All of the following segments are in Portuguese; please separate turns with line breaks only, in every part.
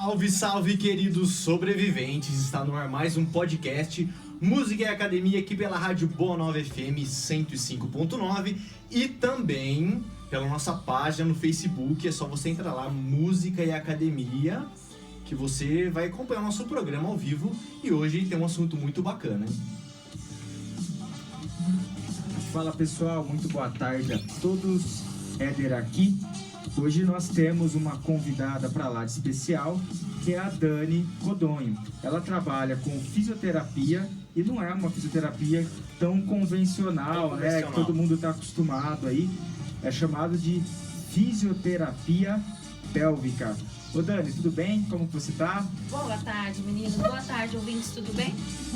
Salve, salve, queridos sobreviventes! Está no ar mais um podcast Música e Academia aqui pela Rádio Boa Nova FM 105.9 e também pela nossa página no Facebook. É só você entrar lá, Música e Academia, que você vai acompanhar o nosso programa ao vivo. E hoje tem um assunto muito bacana, hein?
Fala pessoal, muito boa tarde a todos. Éder aqui. Hoje nós temos uma convidada para lá de especial, que é a Dani Codonho. Ela trabalha com fisioterapia e não é uma fisioterapia tão convencional, né? Que todo mundo está acostumado aí. É chamado de fisioterapia pélvica. Ô Dani, tudo bem? Como você tá?
Boa tarde, meninos. Boa tarde, ouvintes. Tudo bem?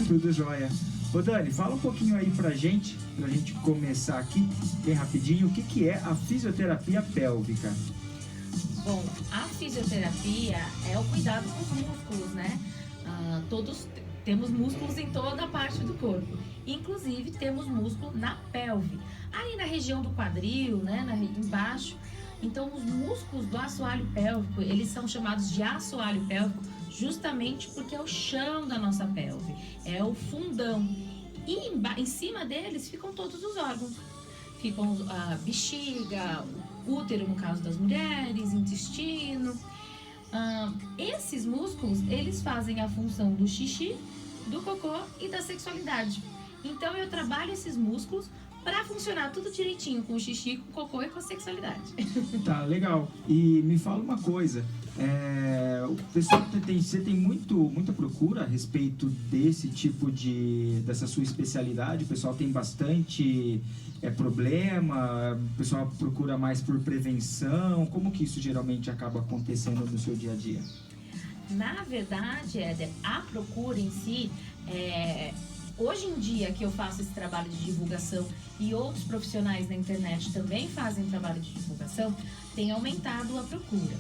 Tudo jóia. Ô Dani, fala um pouquinho aí pra gente começar aqui, bem rapidinho, o que é a fisioterapia pélvica?
Bom, a fisioterapia é o cuidado com os músculos, né? Todos temos músculos em toda a parte do corpo. Inclusive, temos músculo na pelve. Ali na região do quadril, né? Embaixo. Então, os músculos do assoalho pélvico, eles são chamados de assoalho pélvico justamente porque é o chão da nossa pelve, é o fundão. E em cima deles ficam todos os órgãos. Ficam a bexiga, o útero no caso das mulheres, intestino. Esses músculos, eles fazem a função do xixi, do cocô e da sexualidade. Então eu trabalho esses músculos para funcionar tudo direitinho com o xixi, com o cocô e com a sexualidade.
Tá, legal. E me fala uma coisa, o pessoal você tem muita procura a respeito desse tipo dessa sua especialidade? O pessoal tem bastante problema? O pessoal procura mais por prevenção? Como que isso geralmente acaba acontecendo no seu dia a dia?
Na verdade, Éder, a procura em si hoje em dia que eu faço esse trabalho de divulgação e outros profissionais na internet também fazem trabalho de divulgação, tem aumentado a procura.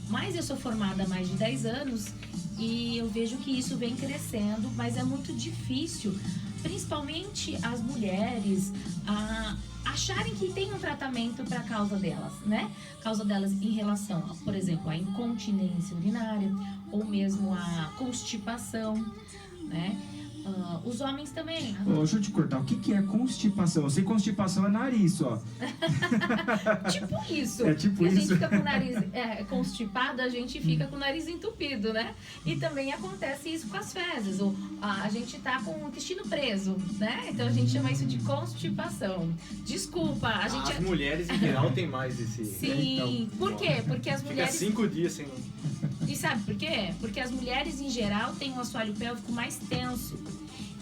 Mas eu sou formada há mais de 10 anos e eu vejo que isso vem crescendo, mas é muito difícil, principalmente as mulheres, acharem que tem um tratamento para a causa delas, né? Causa delas em relação, por exemplo, à incontinência urinária ou mesmo à constipação, né? Os homens também.
Deixa eu te cortar. O que é constipação? Eu sei que constipação é nariz, ó.
Tipo isso.
É tipo
a
isso.
gente fica com o nariz constipado, a gente fica com o nariz entupido, né? E também acontece isso com as fezes. Ou a gente tá com o intestino preso, né? Então a gente chama isso de constipação. Desculpa, a gente...
As mulheres em geral têm mais esse...
Sim.
Então,
por quê? Porque as mulheres...
Fica 5 dias sem...
E sabe por quê? Porque as mulheres em geral têm um assoalho pélvico mais tenso.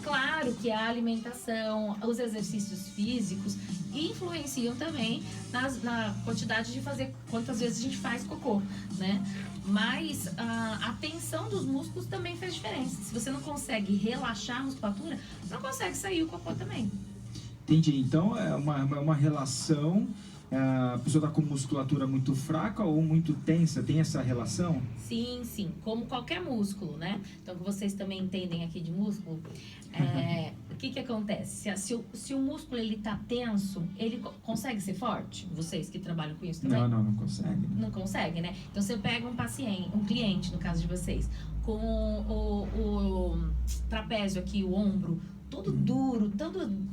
Claro que a alimentação, os exercícios físicos influenciam também na quantidade de fazer, quantas vezes a gente faz cocô, né? Mas a tensão dos músculos também faz diferença. Se você não consegue relaxar a musculatura, não consegue sair o cocô também.
Entendi. Então é uma relação... A pessoa está com musculatura muito fraca ou muito tensa? Tem essa relação?
Sim, sim. Como qualquer músculo, né? Então, que vocês também entendem aqui de músculo, o que acontece? Se o músculo ele tá tenso, ele consegue ser forte? Vocês que trabalham com isso também?
Não consegue.
Não consegue, né? Então, você pega um cliente, no caso de vocês, com o trapézio aqui, o ombro, todo duro,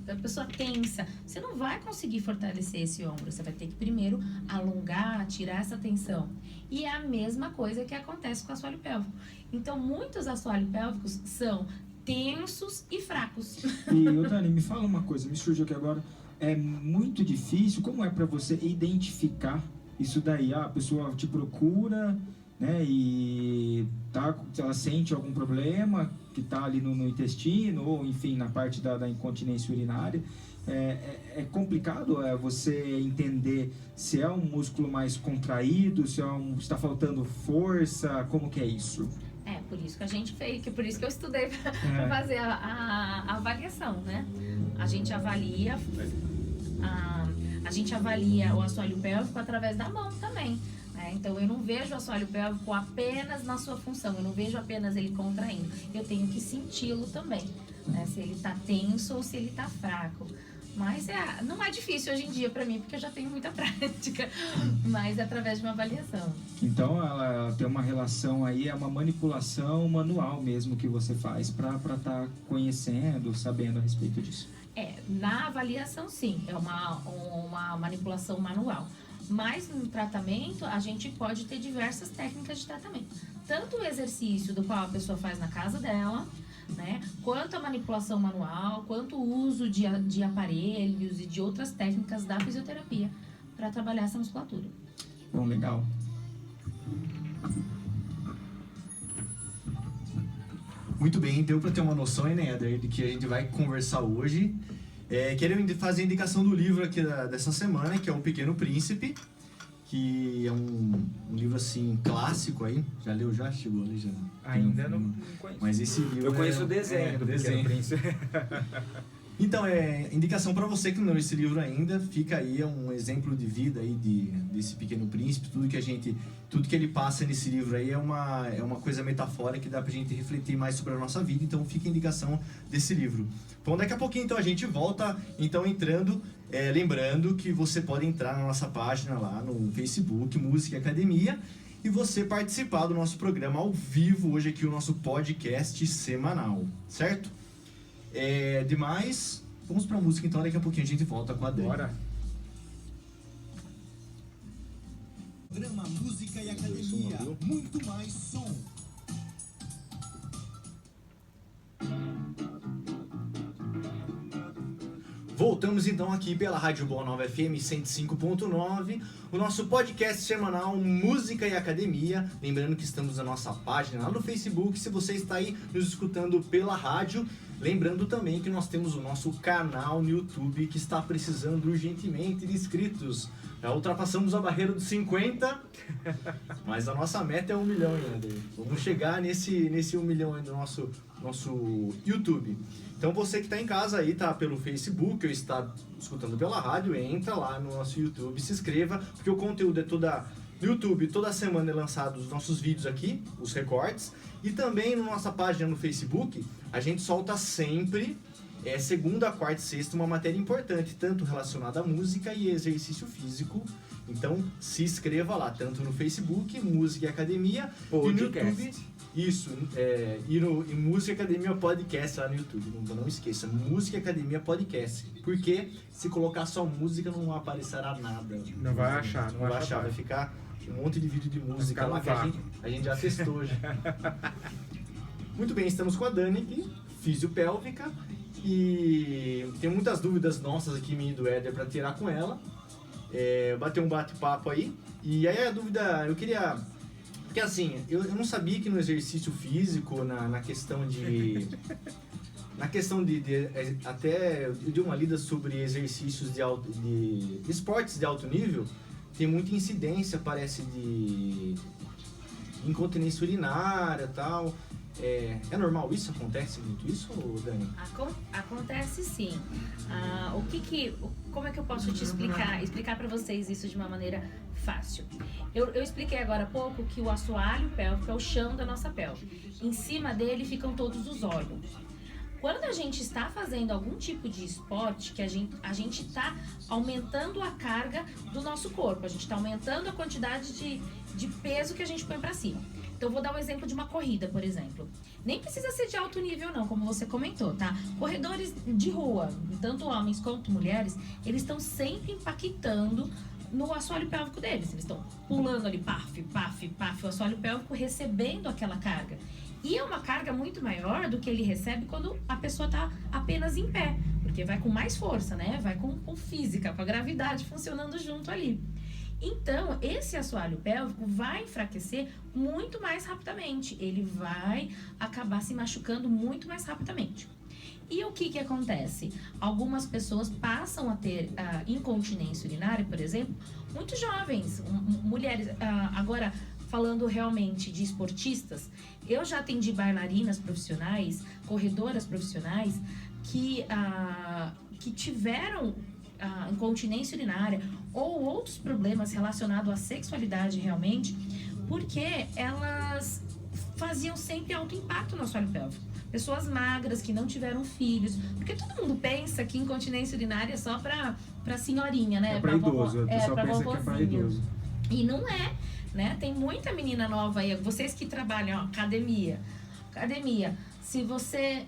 a pessoa tensa, você não vai conseguir fortalecer esse ombro. Você vai ter que primeiro alongar, tirar essa tensão. E é a mesma coisa que acontece com o assoalho pélvico. Então, muitos assoalhos pélvicos são tensos e fracos.
E, Dani, me fala uma coisa, me surgiu aqui agora. É muito difícil, como é para você identificar isso daí? A pessoa te procura, né, e ela sente algum problema que está ali no intestino ou enfim na parte da incontinência urinária. É complicado você entender se é um músculo mais contraído, se está faltando força, como que é isso?
Por isso que a gente fez, por isso que eu estudei para fazer a avaliação, né? A gente avalia o assoalho pélvico através da mão também. Então, eu não vejo o assoalho pélvico apenas na sua função, eu não vejo apenas ele contraindo. Eu tenho que senti-lo também, né? Se ele está tenso ou se ele está fraco. Mas não é difícil hoje em dia para mim, porque eu já tenho muita prática, mas é através de uma avaliação.
Então ela tem uma relação aí, é uma manipulação manual mesmo que você faz para estar conhecendo, sabendo a respeito disso.
Na avaliação sim, é uma manipulação manual. Mas no tratamento, a gente pode ter diversas técnicas de tratamento. Tanto o exercício do qual a pessoa faz na casa dela, né, quanto a manipulação manual, quanto o uso de aparelhos e de outras técnicas da fisioterapia para trabalhar essa musculatura.
Bom, legal.
Muito bem, deu para ter uma noção, né, Éder, de que a gente vai conversar hoje. Quero fazer a indicação do livro aqui dessa semana, que é O Pequeno Príncipe, que é um livro, assim, clássico aí. Já leu? Já chegou ali? Já?
Ainda não conheço.
Mas esse livro
eu conheço o desenho do Pequeno Príncipe.
Então, indicação para você que não leu esse livro ainda, fica aí um exemplo de vida aí desse Pequeno Príncipe, tudo que ele passa nesse livro aí é uma coisa metafórica que dá pra gente refletir mais sobre a nossa vida, então fica a indicação desse livro. Bom, daqui a pouquinho então a gente volta, então entrando, lembrando que você pode entrar na nossa página lá no Facebook, Música e Academia, e você participar do nosso programa ao vivo, hoje aqui o nosso podcast semanal, certo? Demais, vamos pra música então, daqui a pouquinho a gente volta com a Dani.
Bora.
Programa Música e Academia, muito mais som.
Voltamos então aqui pela Rádio Boa Nova FM 105.9, o nosso podcast semanal Música e Academia. Lembrando que estamos na nossa página lá no Facebook, se você está aí nos escutando pela rádio. Lembrando também que nós temos o nosso canal no YouTube que está precisando urgentemente de inscritos. Já ultrapassamos a barreira dos 50, mas a nossa meta é 1 milhão ainda. Vamos chegar nesse 1 milhão aí do nosso YouTube. Então você que está em casa aí, tá pelo Facebook ou está escutando pela rádio, entra lá no nosso YouTube, se inscreva, porque o conteúdo é no YouTube, toda semana é lançado os nossos vídeos aqui, os recortes, e também na nossa página no Facebook, a gente solta sempre, segunda, quarta e sexta, uma matéria importante, tanto relacionada à música e exercício físico. Então se inscreva lá, tanto no Facebook, Música e Academia,
Podcast.
E no YouTube. Isso, e Música e Academia Podcast lá no YouTube, não esqueça, Música e Academia Podcast, porque se colocar só música não aparecerá nada.
Não vai achar,
não vai achar, vai ficar um monte de vídeo de música lá que a gente já testou hoje. Muito bem, estamos com a Dani aqui, fisiopélvica, e tem muitas dúvidas nossas aqui, minha e do Éder, para tirar com ela, bater um bate-papo aí, e aí a dúvida, eu queria... Porque assim, eu não sabia que no exercício físico, na questão de... até eu dei uma lida sobre exercícios de esportes de alto nível, tem muita incidência, parece, de incontinência urinária e tal. É normal isso? Acontece muito isso, Dani?
Acontece sim. Como é que eu posso te explicar para vocês isso de uma maneira fácil? Eu expliquei agora há pouco que o assoalho pélvico é o chão da nossa pelve. Em cima dele ficam todos os órgãos. Quando a gente está fazendo algum tipo de esporte, que a gente está aumentando a carga do nosso corpo, a gente está aumentando a quantidade de peso que a gente põe para cima. Então, eu vou dar um exemplo de uma corrida, por exemplo. Nem precisa ser de alto nível, não, como você comentou, tá? Corredores de rua, tanto homens quanto mulheres, eles estão sempre impactando no assoalho pélvico deles. Eles estão pulando ali, paf, paf, paf, o assoalho pélvico recebendo aquela carga. E é uma carga muito maior do que ele recebe quando a pessoa está apenas em pé, porque vai com mais força, né? Vai com física, com a gravidade funcionando junto ali. Então, esse assoalho pélvico vai enfraquecer muito mais rapidamente. Ele vai acabar se machucando muito mais rapidamente. E o que acontece? Algumas pessoas passam a ter incontinência urinária, por exemplo, muito jovens, mulheres. Agora, falando realmente de esportistas, eu já atendi bailarinas profissionais, corredoras profissionais que tiveram incontinência urinária ou outros problemas relacionados à sexualidade realmente, porque elas faziam sempre alto impacto no assoalho pélvico. pessoas magras que não tiveram filhos. Porque todo mundo pensa que incontinência urinária é só pra senhorinha, né?
É pra idoso, o pessoal
pra
pensa que é pra idoso.
E não é, né? Tem muita menina nova aí, vocês que trabalham, ó, academia, se você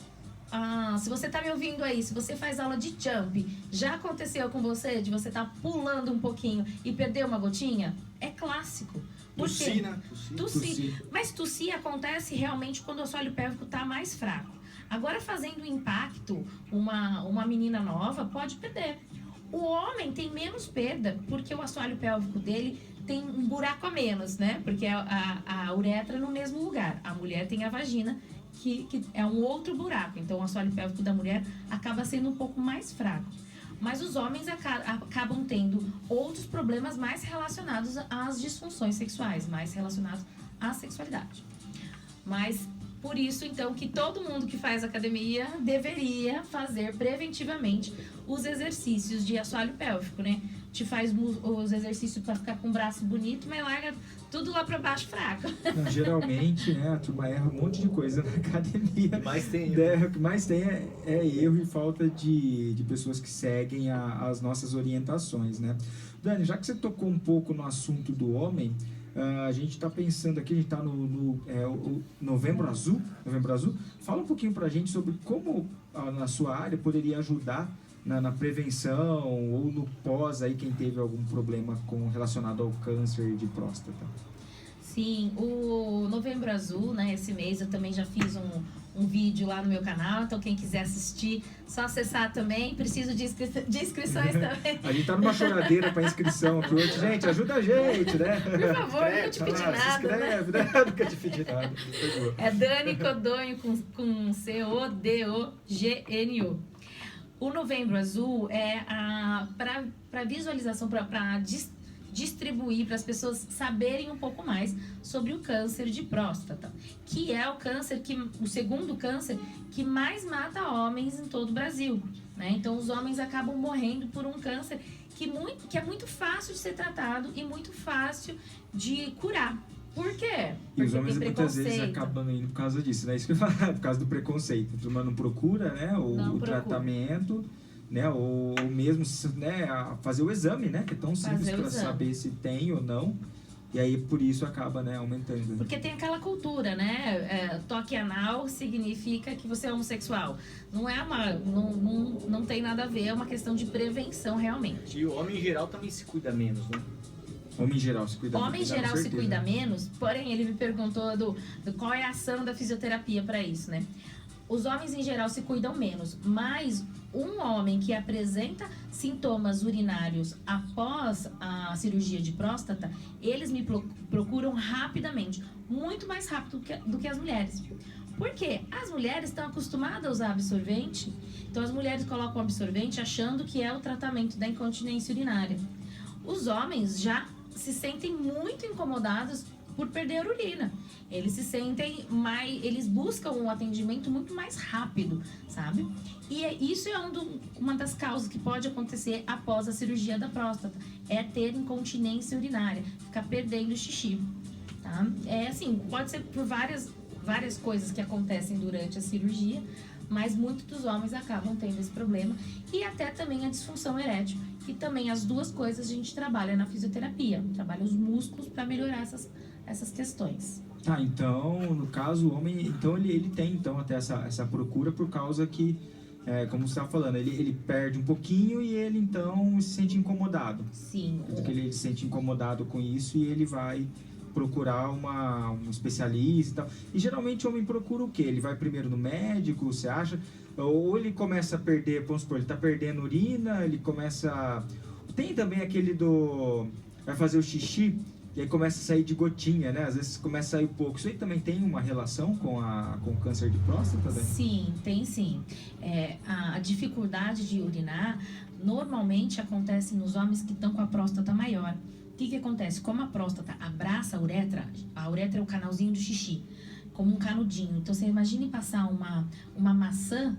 tá me ouvindo aí, se você faz aula de jump, já aconteceu com você de você tá pulando um pouquinho e perder uma gotinha? É clássico. Por quê?
Tossir, né?
Tossir. Mas tossir acontece realmente quando o assoalho pélvico tá mais fraco. Agora, fazendo impacto, uma menina nova pode perder. O homem tem menos perda, porque o assoalho pélvico dele tem um buraco a menos, né? Porque a uretra é no mesmo lugar. A mulher tem a vagina, que é um outro buraco. Então, o assoalho pélvico da mulher acaba sendo um pouco mais fraco. Mas os homens acabam tendo outros problemas mais relacionados às disfunções sexuais, mais relacionados à sexualidade. Mas, por isso, então, que todo mundo que faz academia deveria fazer preventivamente os exercícios de assoalho pélvico, né? Te faz os exercícios para ficar com o braço bonito, mas larga tudo lá para baixo fraco.
Não, geralmente, né, a turma erra um monte de coisa na academia.
Mas tem
O que mais tem é erro e falta de pessoas que seguem as nossas orientações, né? Dani, já que você tocou um pouco no assunto do homem, a gente está pensando aqui, a gente está no Novembro Azul. Fala um pouquinho para a gente sobre como na sua área poderia ajudar na prevenção ou no pós aí quem teve algum problema relacionado ao câncer de próstata.
Sim, o Novembro Azul, né, esse mês eu também já fiz um vídeo lá no meu canal, então quem quiser assistir, só acessar também, preciso de inscrições também.
A gente tá numa choradeira para inscrição aqui hoje, gente, ajuda a gente, né?
Por favor, nunca te pedi nada,
se inscreve, né? Nunca te pedi nada.
É Dani Codonho com C-O-D-O-G-N-O. O Novembro Azul é para visualização, para distribuir, para as pessoas saberem um pouco mais sobre o câncer de próstata, que é o segundo câncer que mais mata homens em todo o Brasil, né? Então, os homens acabam morrendo por um câncer que é muito fácil de ser tratado e muito fácil de curar. Por quê?
E os homens muitas vezes acabam indo por causa disso, né? Isso que eu falo, por causa do preconceito. A turma não procura, né? O tratamento, né? Ou mesmo, né? Fazer o exame, né? Que é tão simples para saber se tem ou não. E aí, por isso, acaba, né, aumentando.
Porque tem aquela cultura, né? Toque anal significa que você é homossexual. Não é não tem nada a ver, é uma questão de prevenção, realmente.
E o homem, em geral, também se cuida menos, né?
Homem em geral se cuida menos.
Homem em geral se cuida menos, porém ele me perguntou do qual é a ação da fisioterapia para isso, né? Os homens em geral se cuidam menos, mas um homem que apresenta sintomas urinários após a cirurgia de próstata, eles me procuram rapidamente, muito mais rápido do que as mulheres. Por quê? As mulheres estão acostumadas a usar absorvente, então as mulheres colocam absorvente achando que é o tratamento da incontinência urinária. Os homens já se sentem muito incomodados por perder a urina. Eles buscam um atendimento muito mais rápido, sabe? E isso é uma das causas que pode acontecer após a cirurgia da próstata, é ter incontinência urinária, ficar perdendo xixi, tá? É assim, pode ser por várias coisas que acontecem durante a cirurgia, mas muitos dos homens acabam tendo esse problema, e até também a disfunção erétil, que também as duas coisas a gente trabalha na fisioterapia, trabalha os músculos para melhorar essas questões.
Então, no caso, o homem, então ele tem então até essa procura por causa que, como você estava falando, ele perde um pouquinho e ele então se sente incomodado.
Sim.
Porque ele se sente incomodado com isso e ele vai procurar um especialista e tal. E geralmente o homem procura o quê? Ele vai primeiro no médico, você acha? Ou ele começa a perder, vamos supor, ele está perdendo urina, ele começa... Tem também aquele vai fazer o xixi e aí começa a sair de gotinha, né? Às vezes começa a sair pouco. Isso aí também tem uma relação com o câncer de próstata, né?
Sim, tem sim. A dificuldade de urinar normalmente acontece nos homens que estão com a próstata maior. O que acontece? Como a próstata abraça a uretra é o canalzinho do xixi, como um canudinho. Então, você imagine passar uma maçã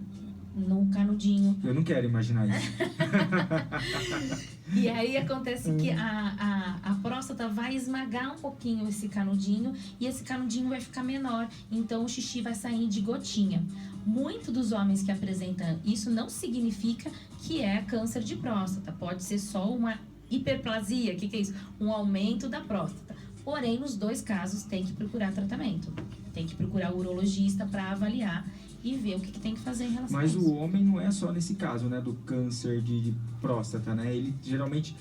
no canudinho.
Eu não quero imaginar isso.
E aí acontece que a próstata próstata vai esmagar um pouquinho esse canudinho e esse canudinho vai ficar menor, então o xixi vai sair de gotinha. Muitos dos homens que apresentam isso não significa que é câncer de próstata, pode ser só uma hiperplasia, o que é isso? Um aumento da próstata. Porém, nos dois casos tem que procurar tratamento, tem que procurar o urologista para avaliar e ver o que tem que fazer em relação a isso.
Mas o homem não é só nesse caso, né, do câncer de próstata, né? Ele geralmente,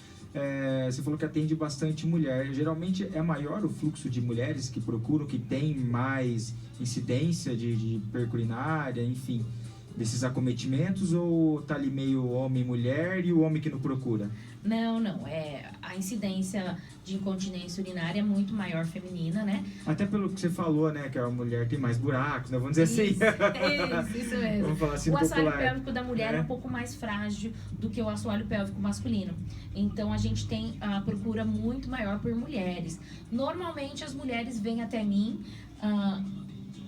você falou que atende bastante mulher. Geralmente é maior o fluxo de mulheres que procuram, que tem mais incidência de hiperurinária, enfim, desses acometimentos, ou tá ali meio homem e mulher e o homem que não procura?
Não. A incidência de incontinência urinária é muito maior feminina, né?
Até pelo que você falou, né? Que a mulher tem mais buracos, né? Vamos dizer assim.
Isso mesmo.
Vamos falar assim
o
no
assoalho
popular.
pélvico da mulher é um pouco mais frágil do que o assoalho pélvico masculino. Então, a gente tem a procura muito maior por mulheres. Normalmente, as mulheres vêm até mim...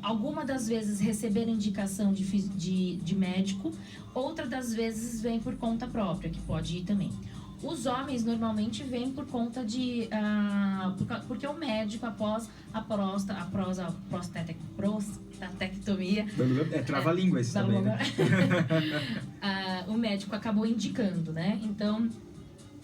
alguma das vezes receber indicação de médico, outra das vezes vem por conta própria, que pode ir também. Os homens normalmente vêm por conta de... porque o médico, após a prostatectomia...
É trava-língua esse também, né?
O médico acabou indicando, né? Então,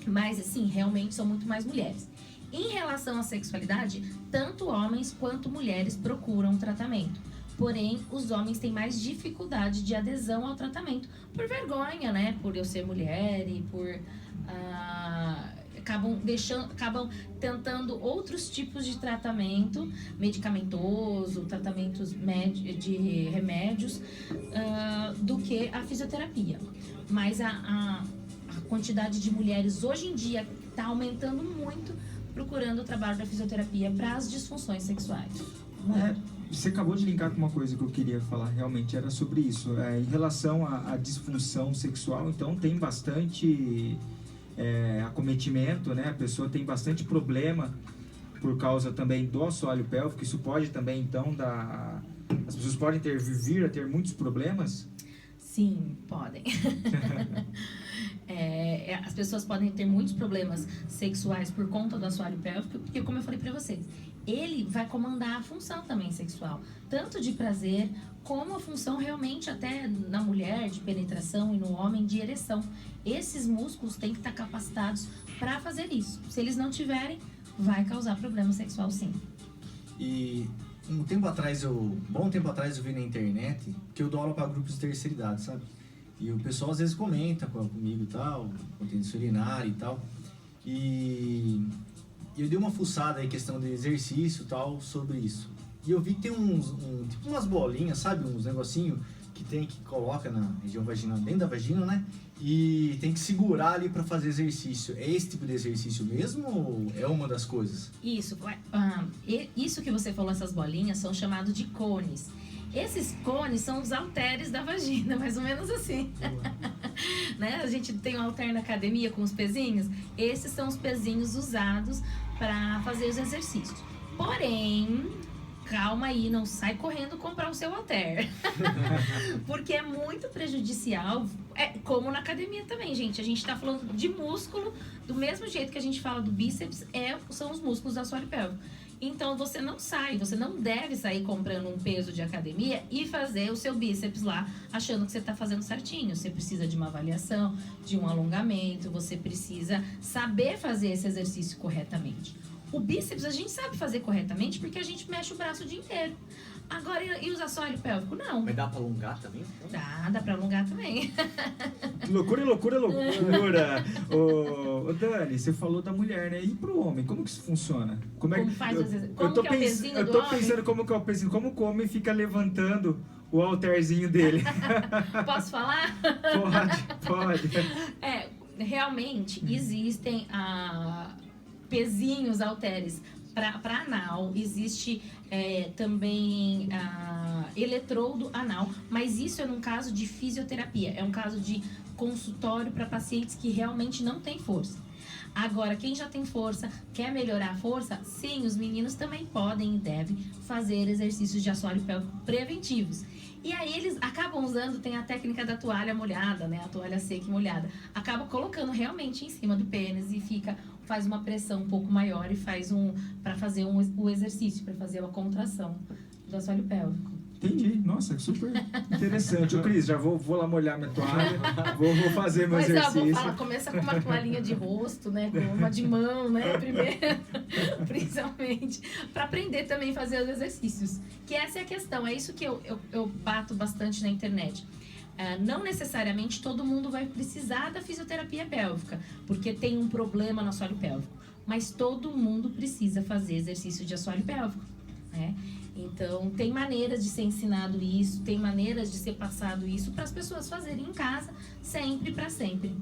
mas assim, realmente são muito mais mulheres. Em relação à sexualidade, tanto homens quanto mulheres procuram tratamento. Porém, os homens têm mais dificuldade de adesão ao tratamento. Por vergonha, né? Por eu ser mulher e por... acabam tentando outros tipos de tratamento medicamentoso, tratamentos de remédios, do que a fisioterapia. Mas a quantidade de mulheres hoje em dia está aumentando muito, procurando o trabalho da fisioterapia para as disfunções sexuais.
Você acabou de linkar com uma coisa que eu queria falar, realmente era sobre isso. Em relação à disfunção sexual, então tem bastante acometimento, né? A pessoa tem bastante problema por causa também do assoalho pélvico. Isso pode também, então, as pessoas podem vir a ter muitos problemas?
Sim, podem. As pessoas podem ter muitos problemas sexuais por conta do assoalho pélvico, porque, como eu falei pra vocês, ele vai comandar a função também sexual, tanto de prazer, como a função realmente até na mulher de penetração e no homem de ereção. Esses músculos têm que estar capacitados para fazer isso. Se eles não tiverem, vai causar problema sexual, sim.
E bom tempo atrás eu vi na internet que eu dou aula para grupos de terceira idade, sabe? E o pessoal às vezes comenta comigo e tal, incontinência urinária e tal. E eu dei uma fuçada aí, questão de exercício e tal, sobre isso. E eu vi que tem tipo umas bolinhas, sabe? Uns negocinhos que coloca na região vaginal, dentro da vagina, né? E tem que segurar ali para fazer exercício. É esse tipo de exercício mesmo ou é uma das coisas?
Isso. Isso que você falou, essas bolinhas, são chamados de cones. Esses cones são os halteres da vagina, mais ou menos assim. Né? A gente tem um halter na academia com os pezinhos. Esses são os pezinhos usados para fazer os exercícios. Porém, calma aí, não sai correndo comprar o seu halter. Porque é muito prejudicial, como na academia também, gente. A gente está falando de músculo, do mesmo jeito que a gente fala do bíceps, são os músculos do assoalho pélvico. Então, você não deve sair comprando um peso de academia e fazer o seu bíceps lá, achando que você está fazendo certinho. Você precisa de uma avaliação, de um alongamento, você precisa saber fazer esse exercício corretamente. O bíceps a gente sabe fazer corretamente porque a gente mexe o braço o dia inteiro. Agora, e os assoalho pélvico? Não.
Mas dá pra alongar também?
Dá pra alongar também.
Loucura. Ô, Dani, você falou da mulher, né? E pro homem, como que isso funciona? Como
faz os exercícios? Como que é o pezinho do homem?
Eu tô pensando como que é o pezinho. Como o homem fica levantando o halterzinho dele.
Posso falar?
Pode.
Realmente existem pezinhos, halteres para anal. Existe também eletrodo anal, mas isso é num caso de fisioterapia, é um caso de consultório para pacientes que realmente não têm força. Agora, quem já tem força, quer melhorar a força, sim, os meninos também podem e devem fazer exercícios de assoalho pélvico preventivos. E aí eles acabam usando, tem a técnica da toalha molhada, né? A toalha seca e molhada. Acaba colocando realmente em cima do pênis e faz uma pressão um pouco maior e para fazer o exercício, para fazer a contração do assoalho pélvico.
Entendi. Nossa, super interessante. Ô, Cris, já vou lá molhar minha toalha, vou fazer meu exercício.
Vou falar, começa com uma toalhinha de rosto, né? Com uma de mão, né? Primeiro, principalmente. Para aprender também a fazer os exercícios. Que essa é a questão, é isso que eu bato bastante na internet. Não necessariamente todo mundo vai precisar da fisioterapia pélvica, porque tem um problema no assoalho pélvico. Mas todo mundo precisa fazer exercício de assoalho pélvico, né? Então, tem maneiras de ser ensinado isso, tem maneiras de ser passado isso para as pessoas fazerem em casa, sempre para sempre.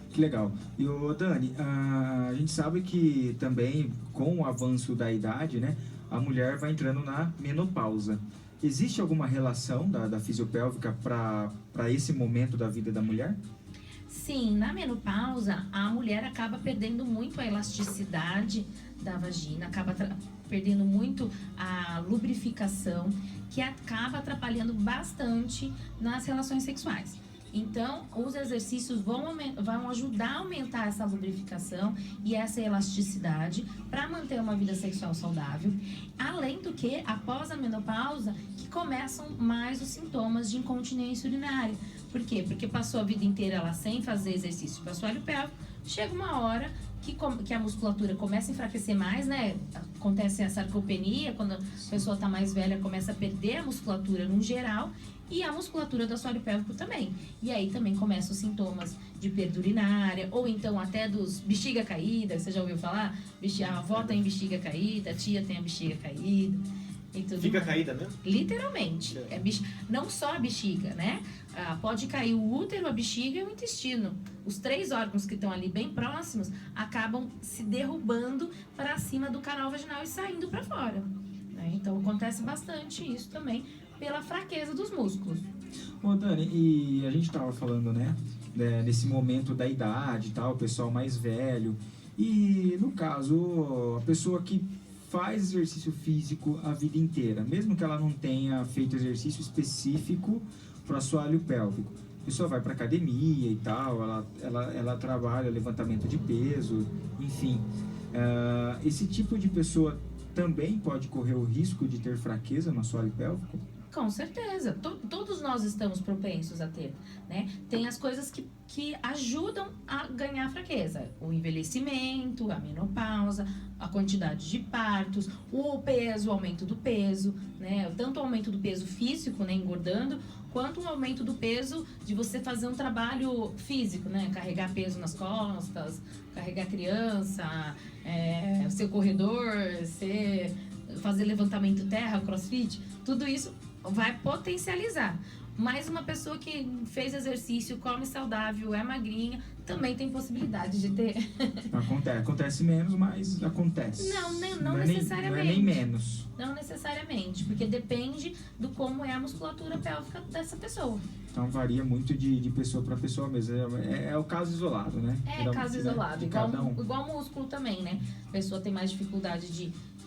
Que legal. E, ô, Dani, a gente sabe que também, com o avanço da idade, né, a mulher vai entrando na menopausa. Existe alguma relação da fisiopélvica para esse momento da vida da mulher?
Sim, na menopausa, a mulher acaba perdendo muito a elasticidade da vagina, acaba perdendo muito a lubrificação, que acaba atrapalhando bastante nas relações sexuais. Então, os exercícios vão ajudar a aumentar essa lubrificação e essa elasticidade para manter uma vida sexual saudável. Além do que, após a menopausa, que começam mais os sintomas de incontinência urinária. Por quê? Porque passou a vida inteira ela sem fazer exercício para o assoalho pélvico, chega uma hora que a musculatura começa a enfraquecer mais, né? Acontece a sarcopenia, quando a pessoa está mais velha, começa a perder a musculatura no geral e a musculatura do assoalho pélvico também. E aí também começam os sintomas de perda urinária, ou então até dos bexiga caída, você já ouviu falar? A avó tem bexiga caída, a tia tem a bexiga caída.
Fica caída mesmo?
Literalmente. Não só a bexiga, né? Pode cair o útero, a bexiga e o intestino. Os 3 órgãos que estão ali bem próximos acabam se derrubando para cima do canal vaginal e saindo para fora, né? Então acontece bastante isso também pela fraqueza dos músculos.
Ô, Dani, e a gente estava falando, né, nesse momento da idade e tal, o pessoal mais velho. E no caso, a pessoa que faz exercício físico a vida inteira, mesmo que ela não tenha feito exercício específico para o assoalho pélvico. A pessoa vai para academia e tal, ela trabalha levantamento de peso, enfim. Esse tipo de pessoa também pode correr o risco de ter fraqueza no assoalho pélvico?
Com certeza, todos nós estamos propensos a ter, né? Tem as coisas que ajudam a ganhar fraqueza. O envelhecimento, a menopausa, a quantidade de partos, o peso, o aumento do peso, né? Tanto o aumento do peso físico, né, engordando, quanto o aumento do peso de você fazer um trabalho físico, né? Carregar peso nas costas, carregar criança, ser corredor, fazer levantamento terra, crossfit, tudo isso vai potencializar. Mas uma pessoa que fez exercício, come saudável, é magrinha, também tem possibilidade de ter.
Acontece menos, mas acontece.
Não necessariamente.
Não é nem menos.
Não necessariamente, porque depende do como é a musculatura pélvica dessa pessoa.
Então varia muito de pessoa para pessoa mesmo. É o caso isolado, né?
É caso isolado,
igual
o músculo também, né? A pessoa tem mais dificuldade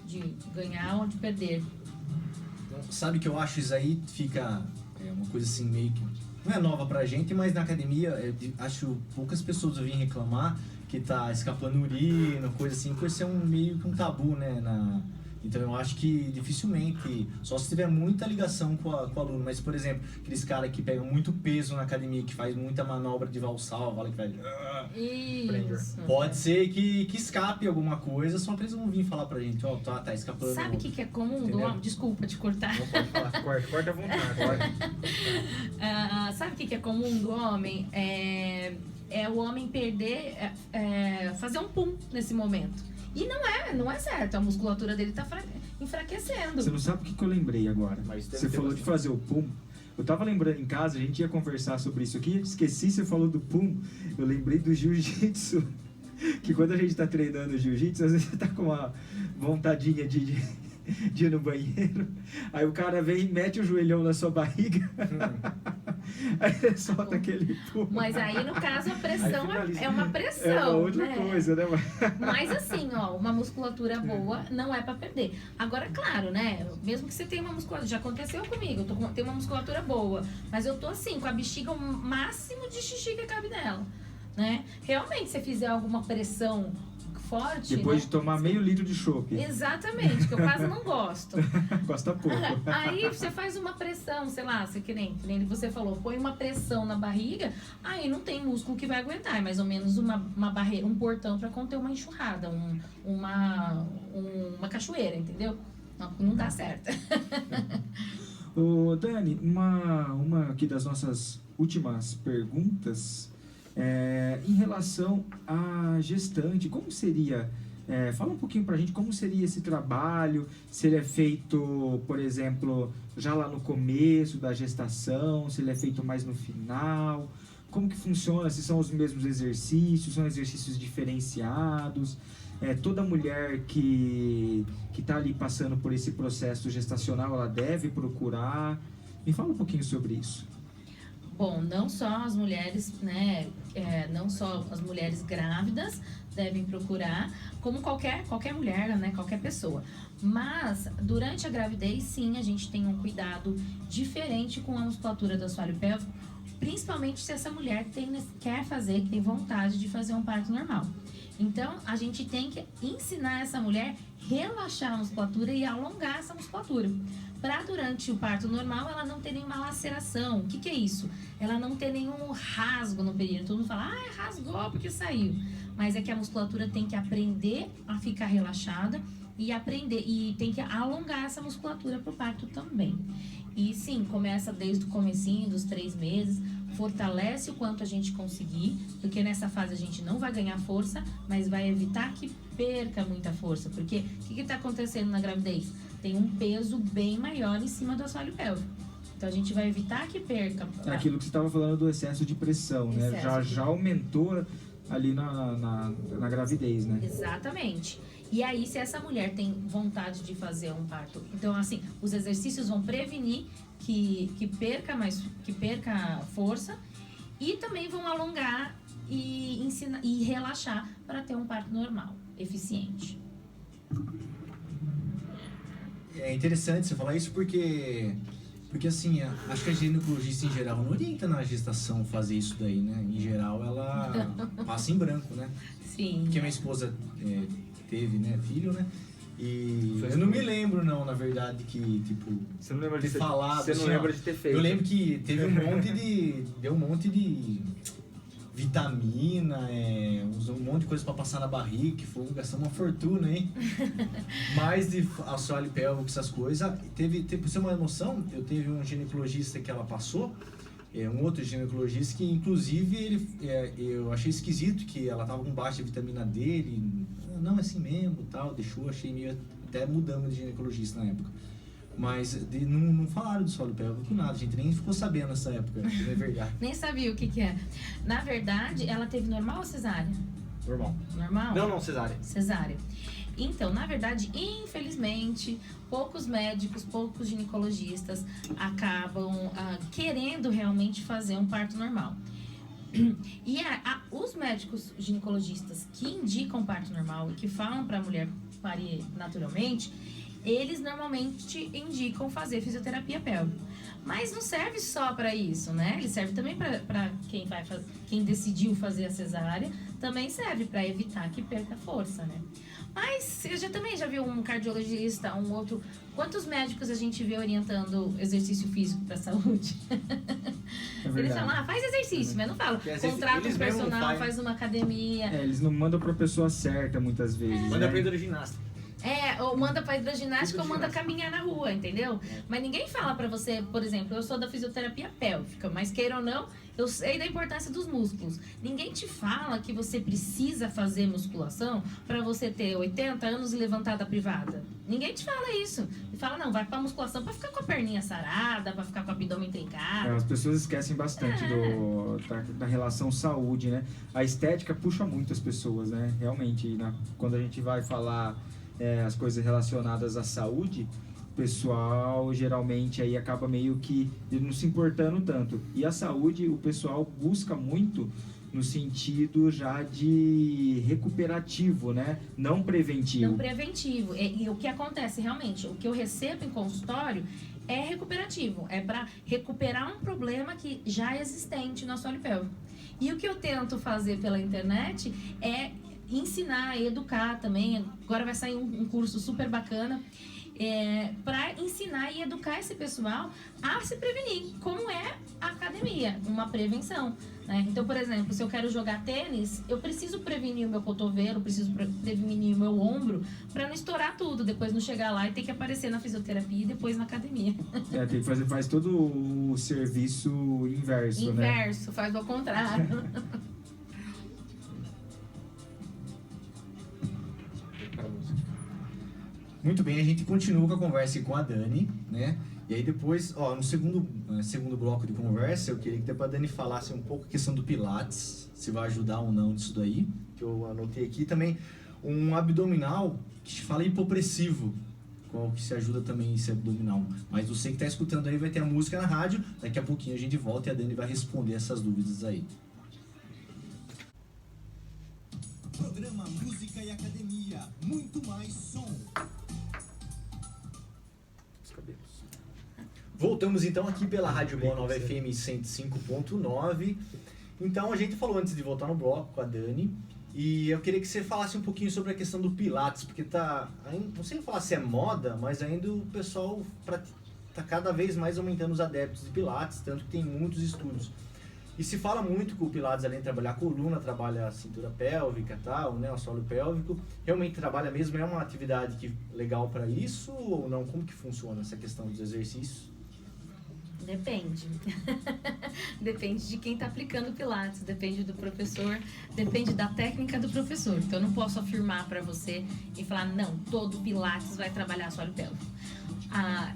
de ganhar ou de perder.
Sabe que eu acho isso aí fica uma coisa assim meio que não é nova pra gente, mas na academia acho poucas pessoas eu vim reclamar que tá escapando urina, coisa assim, por ser meio que um tabu, né? Então eu acho que dificilmente, só se tiver muita ligação com o aluno, mas por exemplo, aqueles caras que pegam muito peso na academia, que faz muita manobra de valsal, que vai...
Isso.
Pode ser que escape alguma coisa, só que eles vão vir falar pra gente, tá escapando.
Sabe o que é comum do homem? Desculpa te cortar.
Não pode falar, corta à vontade.
Sabe o que é comum do homem? É o homem perder, fazer um pum nesse momento. E não é certo, a musculatura dele tá enfraquecendo.
Você não sabe o que eu lembrei agora? Você falou de fazer o pum. Eu tava lembrando em casa, a gente ia conversar sobre isso aqui, esqueci, você falou do pum. Eu lembrei do jiu-jitsu. Que quando a gente tá treinando jiu-jitsu, às vezes você tá com uma vontadinha de ir no banheiro. Aí o cara vem e mete o joelhão na sua barriga. Aí você solta aquele pum.
Mas aí, no caso, a pressão
finaliza.
é uma
É uma
pressão,
outra
né?
coisa, né?
Mas assim, ó, uma musculatura boa não é pra perder. Agora, claro, né? Mesmo que você tenha uma musculatura, já aconteceu comigo, tenho uma musculatura boa, mas eu tô assim, com a bexiga o máximo de xixi que cabe nela, né? Realmente, se você fizer alguma pressão forte,
Depois
né?
de tomar meio litro de chopp.
Exatamente, que eu quase não gosto.
Gosta pouco.
Aí você faz uma pressão, sei lá, que nem você falou, põe uma pressão na barriga, aí não tem músculo que vai aguentar, é mais ou menos uma barreira, um portão para conter uma enxurrada, uma cachoeira, entendeu? Não dá certo.
Ô, Dani, uma aqui das nossas últimas perguntas em relação à gestante, como seria? Fala um pouquinho pra gente como seria esse trabalho, se ele é feito, por exemplo, já lá no começo da gestação, se ele é feito mais no final, como que funciona, se são os mesmos exercícios, são exercícios diferenciados, toda mulher que está ali passando por esse processo gestacional, ela deve procurar, me fala um pouquinho sobre isso.
Bom, não só as mulheres, né, não só as mulheres grávidas devem procurar, como qualquer mulher, né, qualquer pessoa. Mas, durante a gravidez, sim, a gente tem um cuidado diferente com a musculatura do assoalho pélvico, principalmente se essa mulher quer fazer, tem vontade de fazer um parto normal. Então, a gente tem que ensinar essa mulher a relaxar a musculatura e alongar essa musculatura. Para durante o parto normal ela não ter nenhuma laceração. O que é isso? Ela não ter nenhum rasgo no período. Todo mundo fala, rasgou porque saiu. Mas é que a musculatura tem que aprender a ficar relaxada e tem que alongar essa musculatura para o parto também. E sim, começa desde o comecinho dos 3 meses, fortalece o quanto a gente conseguir, porque nessa fase a gente não vai ganhar força, mas vai evitar que perca muita força. Porque o que está acontecendo na gravidez? Tem um peso bem maior em cima do assoalho pélvico. Então a gente vai evitar que perca.
É aquilo que você estava falando do excesso de pressão, né?
Excesso
Já aumentou ali na gravidez, né?
Exatamente. E aí, se essa mulher tem vontade de fazer um parto, então assim, os exercícios vão prevenir que perca força e também vão alongar e ensinar e relaxar para ter um parto normal, eficiente.
É interessante você falar isso porque assim, acho que a ginecologista em geral não orienta na gestação fazer isso daí, né? Em geral ela passa em branco, né?
Sim.
Porque minha esposa teve, né, filho, né? E eu não me lembro, não, na verdade, que, tipo,
Você não lembra
ter falado.
Você não
assim,
lembra de ter feito?
Eu lembro que teve deu um monte de vitamina, usou um monte de coisa pra passar na barriga, que foi gastar uma fortuna, hein? Mais de assoalho pélvico, essas coisas. Pra você ter uma noção, eu teve um ginecologista que ela passou, um outro ginecologista que, inclusive, eu achei esquisito que ela tava com baixa vitamina D, ele, não, é assim mesmo, tal, achei meio, até mudamos de ginecologista na época. Mas não falaram do solo pélvico, nada, a gente nem ficou sabendo nessa época, não é verdade.
Nem sabia o que é. Na verdade, ela teve normal ou cesárea?
Normal.
Normal?
Não, cesárea.
Cesárea. Então, na verdade, infelizmente, poucos médicos, poucos ginecologistas acabam querendo realmente fazer um parto normal. E os médicos ginecologistas que indicam parto normal e que falam para a mulher parir naturalmente, eles normalmente indicam fazer fisioterapia pélvica. Mas não serve só para isso, né? Ele serve também para quem decidiu fazer a cesárea, também serve para evitar que perca força, né? Mas você também já viu um cardiologista, um outro... Quantos médicos a gente vê orientando exercício físico para saúde? Eles falam, faz exercício, mas não falam. Contrata um personal, faz uma academia.
Eles não mandam para a pessoa certa muitas vezes.
Manda
né?
pra hidroginástica.
Ou manda pra hidroginástica ou manda caminhar na rua, entendeu? Mas ninguém fala pra você, por exemplo, eu sou da fisioterapia pélvica, mas queira ou não, eu sei da importância dos músculos. Ninguém te fala que você precisa fazer musculação pra você ter 80 anos e levantar da privada. Ninguém te fala isso. E fala, não, vai pra musculação pra ficar com a perninha sarada, pra ficar com o abdômen trincado.
As pessoas esquecem bastante da relação saúde, né? A estética puxa muito as pessoas, né? Realmente, quando a gente vai falar as coisas relacionadas à saúde, o pessoal geralmente aí acaba meio que não se importando tanto. E a saúde, o pessoal busca muito no sentido já de recuperativo, né? Não preventivo.
Não preventivo. E o que acontece realmente, o que eu recebo em consultório é recuperativo. É para recuperar um problema que já é existente no assoalho pélvico. E o que eu tento fazer pela internet é ensinar, educar também. Agora vai sair um curso super bacana para ensinar e educar esse pessoal a se prevenir, como é a academia, uma prevenção, né? Então, por exemplo, se eu quero jogar tênis, eu preciso prevenir o meu cotovelo, preciso prevenir o meu ombro, para não estourar tudo, depois não chegar lá e ter que aparecer na fisioterapia e depois na academia.
Tem que faz todo o serviço inverso, né?
Inverso, faz ao contrário.
Muito bem, a gente continua com a conversa com a Dani, né? E aí depois, no segundo bloco de conversa, eu queria que a Dani falasse um pouco a questão do Pilates, se vai ajudar ou não nisso daí, que eu anotei aqui também. Um abdominal que te fala hipopressivo, qual que se ajuda também esse abdominal. Mas você que está escutando aí vai ter a música na rádio, daqui a pouquinho a gente volta e a Dani vai responder essas dúvidas aí.
Programa Música e Academia, muito mais som.
Voltamos então aqui pela Rádio Boa Nova FM 105.9. Então a gente falou antes de voltar no bloco com a Dani. E eu queria que você falasse um pouquinho sobre a questão do Pilates, porque não sei falar se é moda, mas ainda o pessoal tá cada vez mais aumentando os adeptos de Pilates, tanto que tem muitos estudos. E se fala muito que o Pilates, além de trabalhar a coluna, trabalha a cintura pélvica, tal, né, o solo pélvico. Realmente trabalha mesmo? É uma atividade legal para isso ou não? Como que funciona essa questão dos exercícios?
Depende. Depende de quem está aplicando o Pilates, depende do professor, depende da técnica do professor. Então, eu não posso afirmar para você e falar, não, todo Pilates vai trabalhar assoalho pélvico.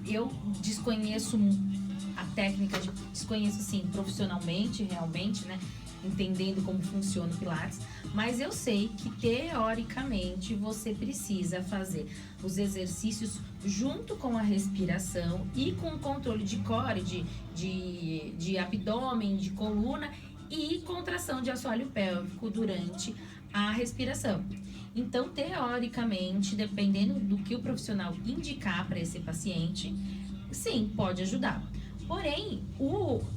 Eu desconheço a técnica, desconheço sim, profissionalmente, realmente, né? Entendendo como funciona o Pilates, mas eu sei que teoricamente você precisa fazer os exercícios junto com a respiração e com o controle de core, de abdômen, de coluna e contração de assoalho pélvico durante a respiração. Então, teoricamente, dependendo do que o profissional indicar para esse paciente, sim, pode ajudar. Porém,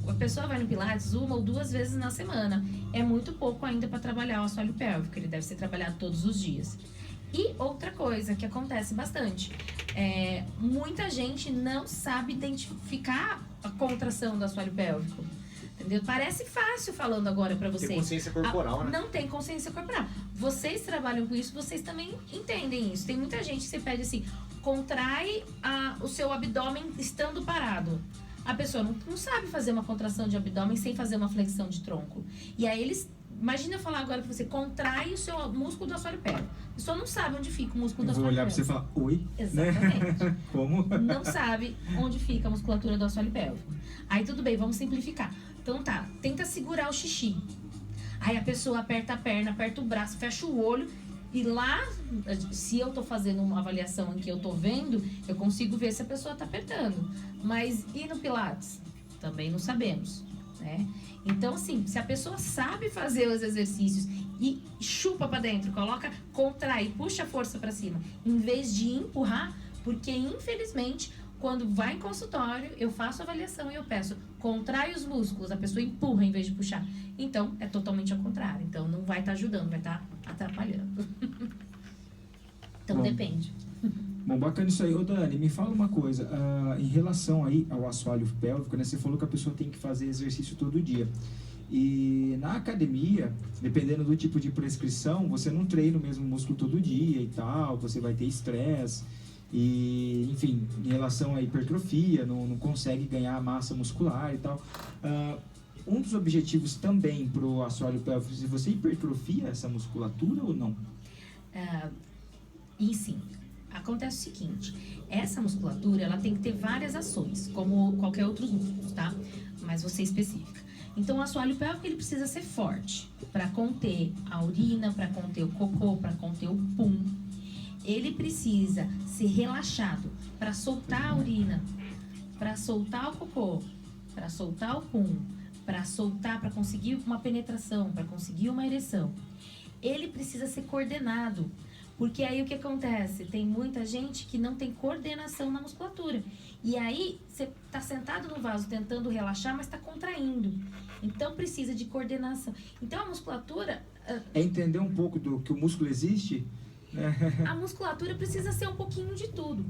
a pessoa vai no Pilates 1 ou 2 vezes na semana. É muito pouco ainda para trabalhar o assoalho pélvico, ele deve ser trabalhado todos os dias. E outra coisa que acontece bastante, muita gente não sabe identificar a contração do assoalho pélvico. Entendeu? Parece fácil falando agora para vocês.
Tem consciência corporal, né?
Não tem consciência corporal. Vocês trabalham com isso, vocês também entendem isso. Tem muita gente que você pede assim, contrai o seu abdômen estando parado. A pessoa não sabe fazer uma contração de abdômen sem fazer uma flexão de tronco. E aí imagina eu falar agora pra você, contrai o seu músculo do assoalho pélvico. A pessoa não sabe onde fica o músculo do assoalho pélvico.
Vou olhar pra você e falar, oi?
Exatamente.
Né? Como?
Não sabe onde fica a musculatura do assoalho pélvico. Aí tudo bem, vamos simplificar. Então tá, tenta segurar o xixi. Aí a pessoa aperta a perna, aperta o braço, fecha o olho. E lá, se eu tô fazendo uma avaliação em que eu tô vendo, eu consigo ver se a pessoa tá apertando. Mas e no Pilates? Também não sabemos, né? Então, assim, se a pessoa sabe fazer os exercícios e chupa pra dentro, contrai, puxa a força pra cima, em vez de empurrar, porque infelizmente, quando vai em consultório, eu faço a avaliação e eu peço, contrai os músculos, a pessoa empurra em vez de puxar. Então, é totalmente ao contrário. Então, não vai estar ajudando, vai estar atrapalhando. Então, depende.
Bom, bacana isso aí. Ô Dani, me fala uma coisa. Em relação aí ao assoalho pélvico, né? Você falou que a pessoa tem que fazer exercício todo dia. E na academia, dependendo do tipo de prescrição, você não treina o mesmo músculo todo dia e tal, você vai ter estresse. E, enfim, em relação à hipertrofia, não consegue ganhar massa muscular e tal. Um dos objetivos também para o assoalho pélvico, se você hipertrofia essa musculatura ou não?
E sim, acontece o seguinte, essa musculatura ela tem que ter várias ações, como qualquer outros músculos, tá? Mas você específica. Então o assoalho pélvico ele precisa ser forte para conter a urina, para conter o cocô, para conter o pum. ele precisa ser relaxado para soltar a urina, para soltar o cocô, para soltar o pum, para soltar, para conseguir uma penetração, para conseguir uma ereção. Ele precisa ser coordenado, porque aí o que acontece? Tem muita gente que não tem coordenação na musculatura. E aí você está sentado no vaso tentando relaxar, mas está contraindo. Então precisa de coordenação. Então a musculatura...
É entender um pouco do que o músculo existe?
A musculatura precisa ser um pouquinho de tudo.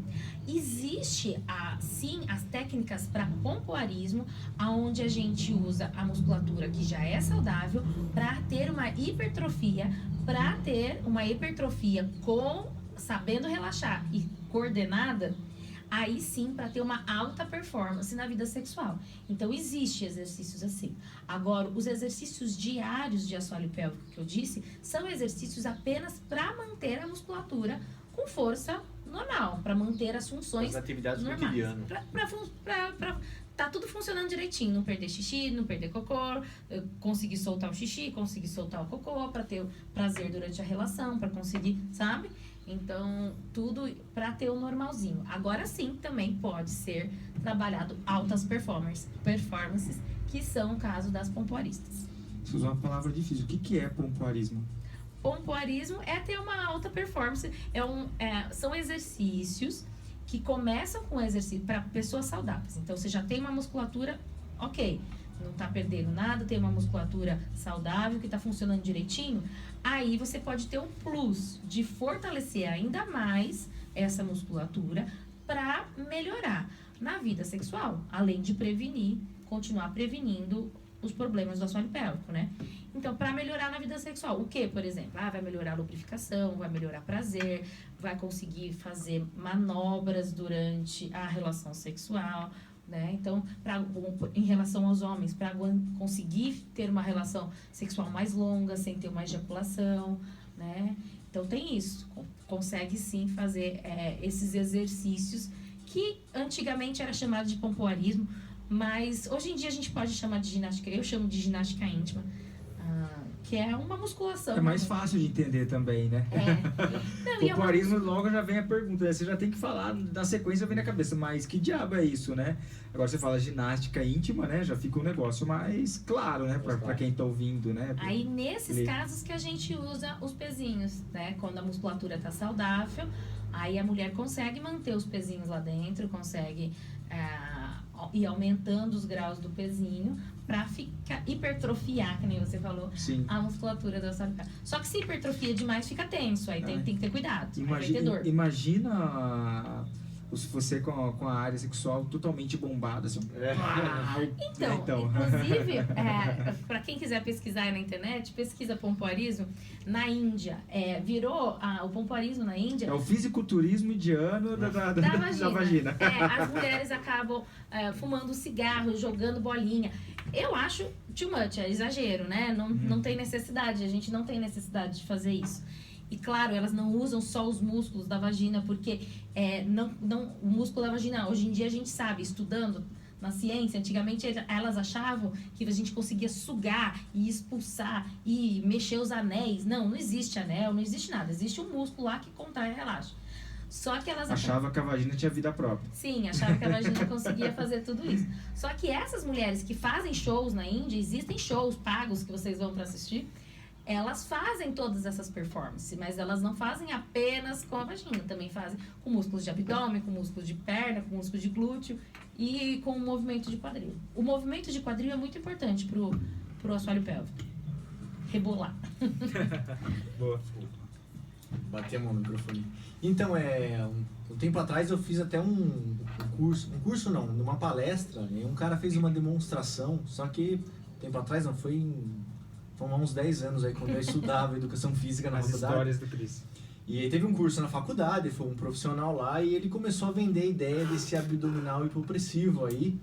Existe, sim, as técnicas para pompoarismo, onde a gente usa a musculatura que já é saudável para ter uma hipertrofia, sabendo relaxar e coordenada, aí sim para ter uma alta performance na vida sexual. Então existe exercícios assim. Agora, os exercícios diários de assoalho pélvico que eu disse, são exercícios apenas para manter a musculatura com força normal, para manter as funções
As atividades
normais.
cotidianas.
Para tá tudo funcionando direitinho, não perder xixi, não perder cocô, conseguir soltar o xixi, conseguir soltar o cocô, para ter prazer durante a relação, para conseguir, sabe? Então, tudo para ter o normalzinho. Agora sim, também pode ser trabalhado altas performances, que são o caso das pompoaristas.
Você usou uma palavra difícil. O que é pompoarismo?
Pompoarismo é ter uma alta performance. São exercícios que começam com exercício para pessoas saudáveis. Então, você já tem uma musculatura, ok, não está perdendo nada, tem uma musculatura saudável que está funcionando direitinho. Aí você pode ter um plus de fortalecer ainda mais essa musculatura para melhorar na vida sexual, além de continuar prevenindo os problemas do assoalho pélvico, né? Então, para melhorar na vida sexual, o que, por exemplo? Vai melhorar a lubrificação, vai melhorar prazer, vai conseguir fazer manobras durante a relação sexual, né? Então, em relação aos homens, para conseguir ter uma relação sexual mais longa, sem ter uma ejaculação, né? Então, tem isso. Consegue, sim, fazer esses exercícios que antigamente era chamado de pompoarismo, mas hoje em dia a gente pode chamar de ginástica, eu chamo de ginástica íntima, que é uma musculação.
É mais fácil de entender também, né? Pompoarismo, logo já vem a pergunta, né? Você já tem que falar, na sequência vem na cabeça, mas que diabo é isso, né? Agora você fala ginástica íntima, né? Já fica um negócio mais claro, né? Pra quem tá ouvindo, né?
Aí nesses casos que a gente usa os pezinhos, né? Quando a musculatura tá saudável, aí a mulher consegue manter os pezinhos lá dentro, consegue ir aumentando os graus do pezinho para hipertrofiar, que nem você falou,
sim,
a musculatura da sua cara. Só que se hipertrofia demais fica tenso, aí tem que ter cuidado, aí vai ter dor.
Imagina você com a área sexual totalmente bombada, assim.
Então. Inclusive, para quem quiser pesquisar aí na internet, pesquisa pompoarismo na Índia. O pompoarismo na Índia...
É o fisiculturismo indiano da vagina.
As mulheres acabam fumando cigarro, jogando bolinha. Eu acho too much, é exagero, né? Não tem necessidade, a gente não tem necessidade de fazer isso. E claro, elas não usam só os músculos da vagina, porque o músculo da vagina, hoje em dia a gente sabe, estudando na ciência, antigamente elas achavam que a gente conseguia sugar e expulsar e mexer os anéis. Não existe anel, não existe nada. Existe um músculo lá que contrai e relaxa. Só que elas
achavam que a vagina tinha vida própria.
Sim, achavam que a vagina conseguia fazer tudo isso. Só que essas mulheres que fazem shows na Índia, existem shows pagos que vocês vão para assistir, elas fazem todas essas performances, mas elas não fazem apenas com a vagina, também fazem com músculos de abdômen, com músculos de perna, com músculos de glúteo e com o movimento de quadril. O movimento de quadril é muito importante pro assoalho pélvico. Rebolar.
Boa.
Bati a mão no microfone. Então, um tempo atrás eu fiz até um curso não, numa palestra, e um cara fez uma demonstração, só que tempo atrás não, foi há uns 10 anos aí, quando eu estudava educação física na faculdade.
As histórias do Cris.
E aí teve um curso na faculdade, foi um profissional lá, e ele começou a vender a ideia desse abdominal hipopressivo aí.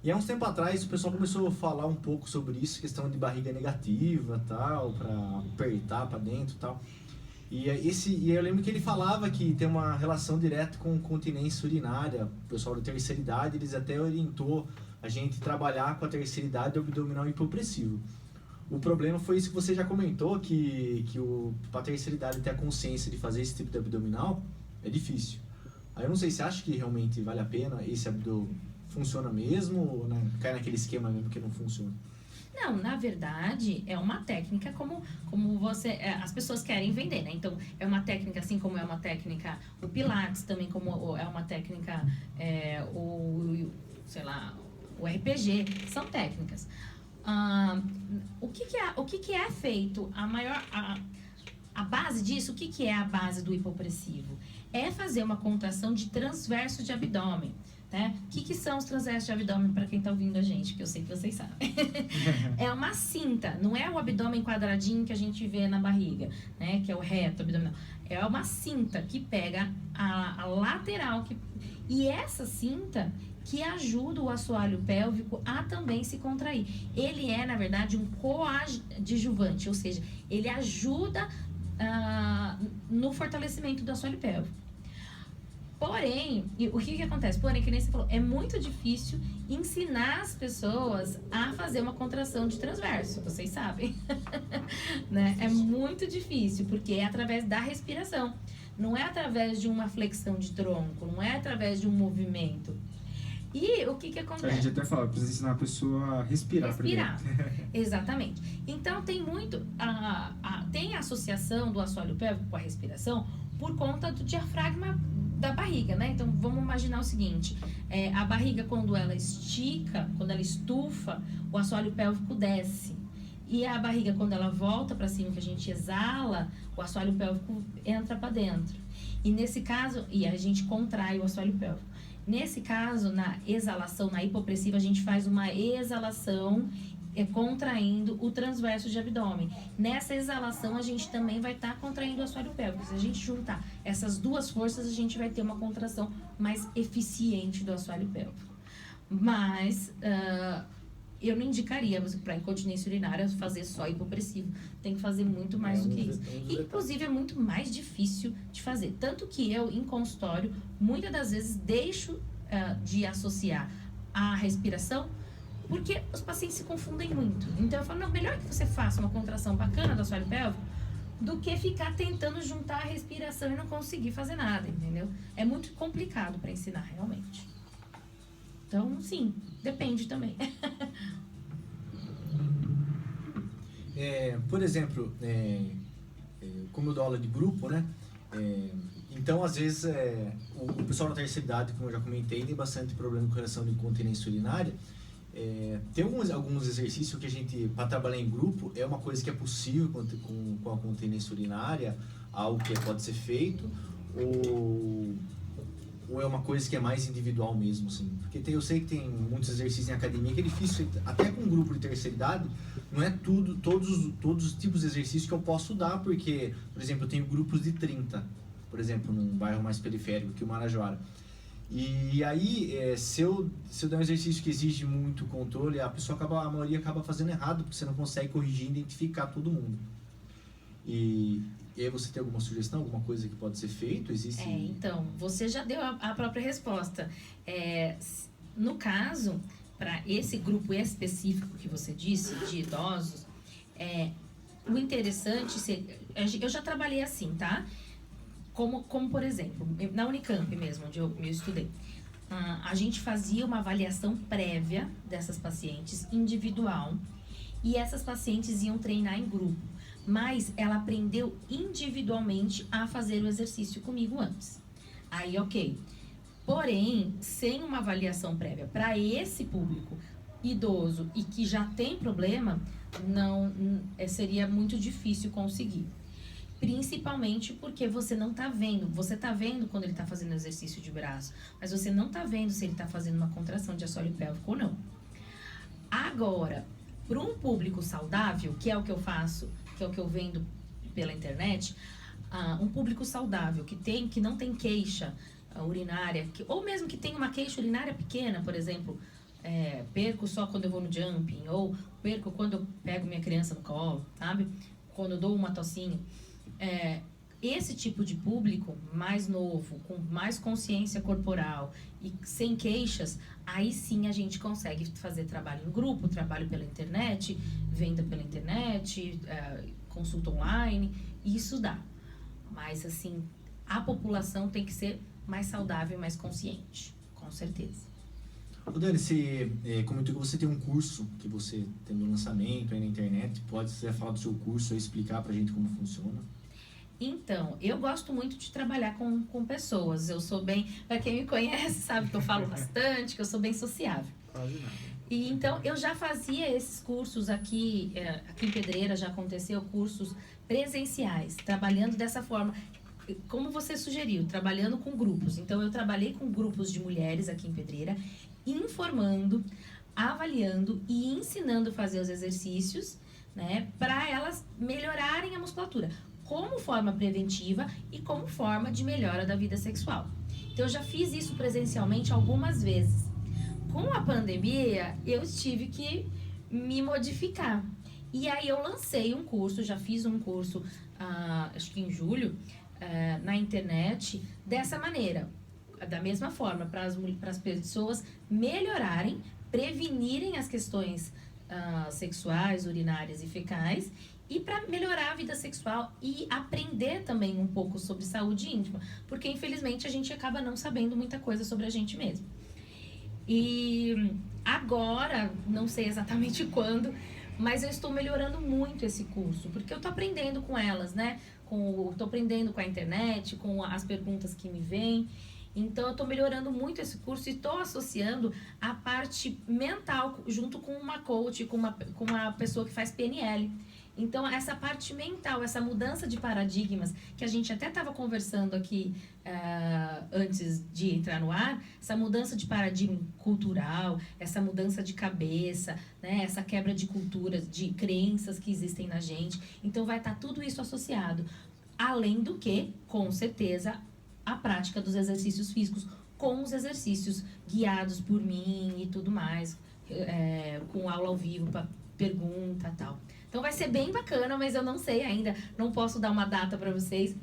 E há uns tempo atrás o pessoal começou a falar um pouco sobre isso, questão de barriga negativa, tal, pra apertar pra dentro e tal. E eu lembro que ele falava que tem uma relação direta com continência urinária. O pessoal da terceira idade, eles até orientou a gente trabalhar com a terceira idade do abdominal hipopressivo. O problema foi isso que você já comentou, que pra terceira idade ter a consciência de fazer esse tipo de abdominal é difícil. Aí eu não sei, você acha que realmente vale a pena esse abdômen? Funciona mesmo ou né, cai naquele esquema mesmo que não funciona?
Não, na verdade, é uma técnica como você, as pessoas querem vender, né? Então, é uma técnica, assim como é uma técnica o Pilates, também como é uma técnica sei lá, o RPG, são técnicas. O que é feito? A base disso, o que é a base do hipopressivo? É fazer uma contração de transverso de abdômen. Né? O que são os transversos de abdômen para quem está ouvindo a gente? Que eu sei que vocês sabem. É uma cinta, não é o abdômen quadradinho que a gente vê na barriga, né? Que é o reto abdominal. É uma cinta que pega a lateral. E essa cinta que ajuda o assoalho pélvico a também se contrair. Ele é, na verdade, um coadjuvante, ou seja, ele ajuda no fortalecimento do assoalho pélvico. Porém, o que acontece? Porém, que nem você falou, é muito difícil ensinar as pessoas a fazer uma contração de transverso, vocês sabem. Né? É muito difícil, porque é através da respiração. Não é através de uma flexão de tronco, não é através de um movimento. E o que acontece?
A gente até fala, precisa ensinar a pessoa a respirar primeiro.
Exatamente. Então, tem muito... tem a associação do assoalho pélvico com a respiração por conta do diafragma da barriga, né? Então, vamos imaginar o seguinte. A barriga, quando ela estica, quando ela estufa, o assoalho pélvico desce. E a barriga, quando ela volta para cima, que a gente exala, o assoalho pélvico entra para dentro. E nesse caso, a gente contrai o assoalho pélvico. Nesse caso, na exalação, na hipopressiva, a gente faz uma exalação contraindo o transverso de abdômen. Nessa exalação, a gente também vai estar contraindo o assoalho pélvico. Se a gente juntar essas duas forças, a gente vai ter uma contração mais eficiente do assoalho pélvico. Mas eu não indicaria para incontinência urinária fazer só hipopressivo. Tem que fazer muito mais do que isso. Inclusive, é muito mais difícil de fazer. Tanto que eu, em consultório, muitas das vezes deixo de associar a respiração, porque os pacientes se confundem muito. Então, eu falo, não, melhor que você faça uma contração bacana do assoalho pélvico do que ficar tentando juntar a respiração e não conseguir fazer nada, entendeu? É muito complicado para ensinar, realmente. Então, sim, depende também.
Por exemplo, como eu dou aula de grupo, né? Então, às vezes, o pessoal da terceira idade, como eu já comentei, tem bastante problema com relação de incontinência urinária. Tem alguns exercícios que a gente, para trabalhar em grupo, é uma coisa que é possível com a continência urinária, algo que pode ser feito, ou é uma coisa que é mais individual mesmo, assim? Porque eu sei que tem muitos exercícios em academia que é difícil, até com um grupo de terceira idade, não é todos os tipos de exercícios que eu posso dar, porque, por exemplo, eu tenho grupos de 30, por exemplo, num bairro mais periférico que o Marajoara. E aí, se eu der um exercício que exige muito controle, a maioria acaba fazendo errado, porque você não consegue corrigir e identificar todo mundo. E aí você tem alguma sugestão, alguma coisa que pode ser feito? Existe...
Então, você já deu a própria resposta. No caso, para esse grupo específico que você disse, de idosos, o interessante, eu já trabalhei assim, tá? Como por exemplo, na Unicamp mesmo, onde eu estudei, a gente fazia uma avaliação prévia dessas pacientes, individual, e essas pacientes iam treinar em grupo, mas ela aprendeu individualmente a fazer o exercício comigo antes. Aí, ok. Porém, sem uma avaliação prévia para esse público idoso e que já tem problema, seria muito difícil conseguir. Principalmente porque você não tá vendo. Você tá vendo quando ele tá fazendo exercício de braço, mas você não tá vendo se ele tá fazendo uma contração de assoalho pélvico ou não. Agora, para um público saudável, que é o que eu faço, que é o que eu vendo pela internet, um público saudável que não tem queixa urinária, ou mesmo que tenha uma queixa urinária pequena, por exemplo, perco só quando eu vou no jumping, ou perco quando eu pego minha criança no colo, sabe? Quando eu dou uma tossinha. esse tipo de público mais novo, com mais consciência corporal e sem queixas, aí sim a gente consegue fazer trabalho em grupo, trabalho pela internet, venda pela internet, consulta online, isso dá. Mas assim, a população tem que ser mais saudável e mais consciente, com certeza.
Ô Dani, você comentou que você tem um curso que você tem no lançamento aí na internet. Pode você falar do seu curso e explicar pra gente como funciona?
Então, eu gosto muito de trabalhar com pessoas. Eu sou bem, para quem me conhece, sabe que eu falo bastante, que eu sou bem sociável.
Quase nada.
E então, eu já fazia esses cursos aqui em Pedreira, já aconteceu cursos presenciais, trabalhando dessa forma. Como você sugeriu, trabalhando com grupos. Então, eu trabalhei com grupos de mulheres aqui em Pedreira, informando, avaliando e ensinando a fazer os exercícios, né, para elas melhorarem a musculatura, como forma preventiva e como forma de melhora da vida sexual. Então, eu já fiz isso presencialmente algumas vezes. Com a pandemia, eu tive que me modificar. E aí, eu lancei um curso, já fiz um curso, acho que em julho, na internet, dessa maneira. Da mesma forma, para as pessoas melhorarem, prevenirem as questões sexuais, urinárias e fecais, e para melhorar a vida sexual e aprender também um pouco sobre saúde íntima, porque infelizmente a gente acaba não sabendo muita coisa sobre a gente mesmo. E agora, não sei exatamente quando, mas eu estou melhorando muito esse curso, porque eu estou aprendendo com elas, né? Estou aprendendo com a internet, com as perguntas que me vêm. Então, eu estou melhorando muito esse curso e estou associando a parte mental junto com uma coach, com uma pessoa que faz PNL. Então, essa parte mental, essa mudança de paradigmas, que a gente até estava conversando aqui antes de entrar no ar, essa mudança de paradigma cultural, essa mudança de cabeça, né, essa quebra de culturas, de crenças que existem na gente. Então, vai estar tudo isso associado. Além do que, com certeza, a prática dos exercícios físicos, com os exercícios guiados por mim e tudo mais, com aula ao vivo, para pergunta e tal. Então vai ser bem bacana, mas eu não sei ainda, não posso dar uma data para vocês.